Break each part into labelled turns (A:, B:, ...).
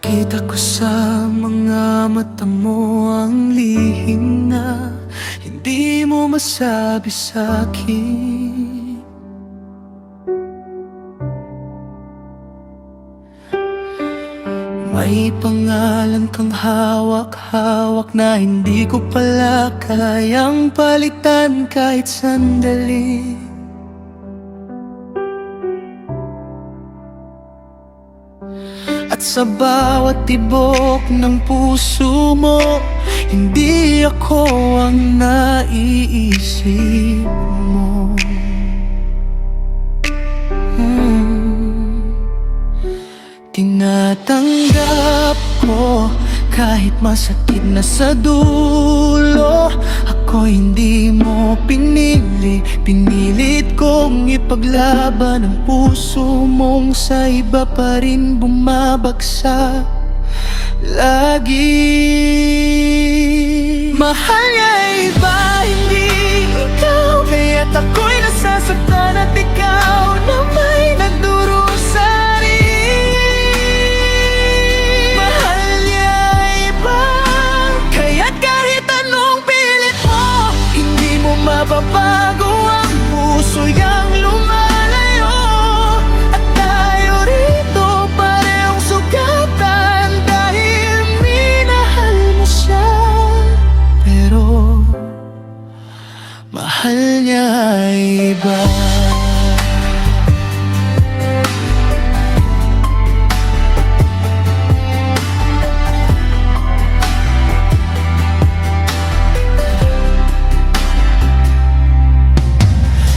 A: Nakita ko sa mga mata mo ang lihim na hindi mo masabi sa'kin. May pangalan kang hawak-hawak na hindi ko pala kayang palitan kahit sandali. At sa bawat tibok ng puso mo, hindi ako ang naiisip mo. Tinatanggap ko kahit masakit na sa dulo. Ako hindi mo pinili, pinilit kong ipaglaban ang puso mong sa iba pa rin bumabagsak lagi. Mahal niya iba, hindi ikaw, kaya't ako'y nasasaktan at ikaw na may nagdurusa. Mababago ang puso yang lumalayo, at tayo rito parehong sugatan dahil minahal mo siya. Pero mahal niya iba.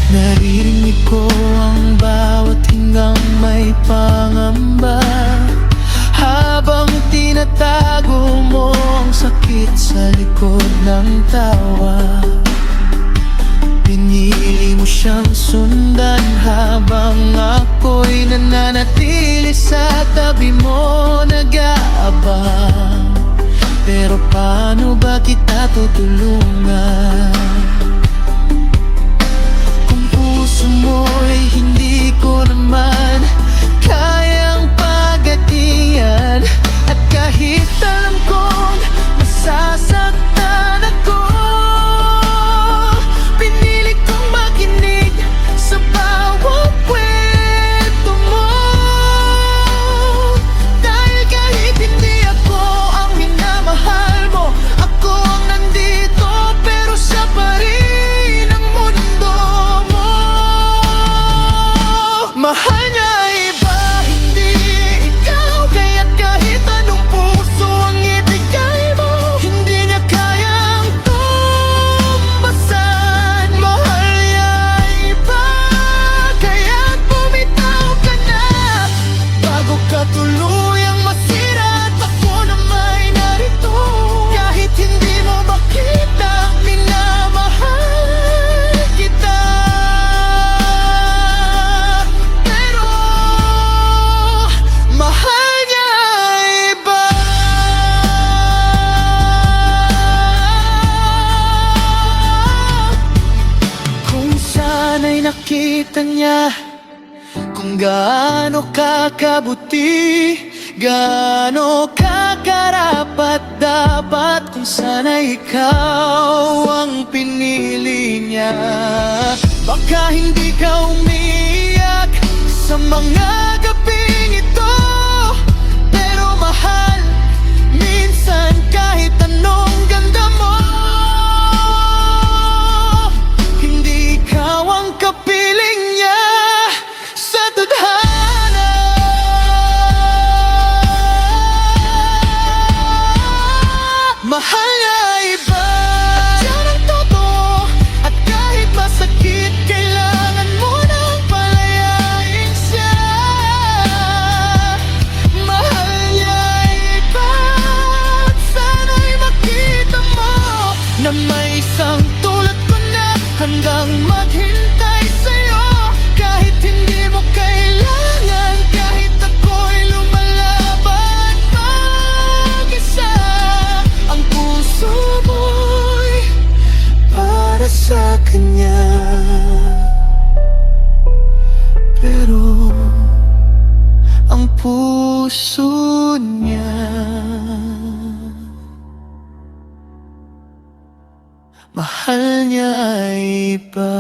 A: Naririnig ko ang bawat hinggang may pangamba, habang tinatago mo ang sakit sa likod ng tawa. Pinili mo siyang sundan habang ako'y nananatili sa tabi mo nag-aabang. Pero paano ba kita tutulungan? Mo'y hindi ko naman kayang pagatian, at kahit alam kong masasaktan ako, pinili kong makinig sa bawat kwento mo. Dahil kahit hindi ako ang minamahal mo, ako ang nandito, pero siya pa rin ang mundo mo. Mahal niya iba, hindi ikaw, kaya't kahit anong puso ang ibigay mo, hindi niya kayang tumbasan. Mahal niya iba, kaya't bumitaw ka na bago ka tuluyang masira, at ako na may narito. Kahit hindi mo makita, minamahal kita. Nakita niya kung gaano ka kabuti, gaano ka karapat-dapat, kung sana ikaw ang pinili niya. Baka hindi ka umiyak sa mga gabing ito, pero mahal, minsan kahit anong ganda mo, kapiling niya sa tadhana. Mahal niya iba, at yan ang totoo, at kahit masakit, kailangan mo nang palayain siya. Mahal niya iba, at sana'y makita mo na may isang tulad ko na hanggang maghintay sa'yo. Kahit hindi mo kailangan, kahit ako'y lumalaban mag-isa, ang puso mo'y para sa kanya. Pero ang puso niya niya ay iba.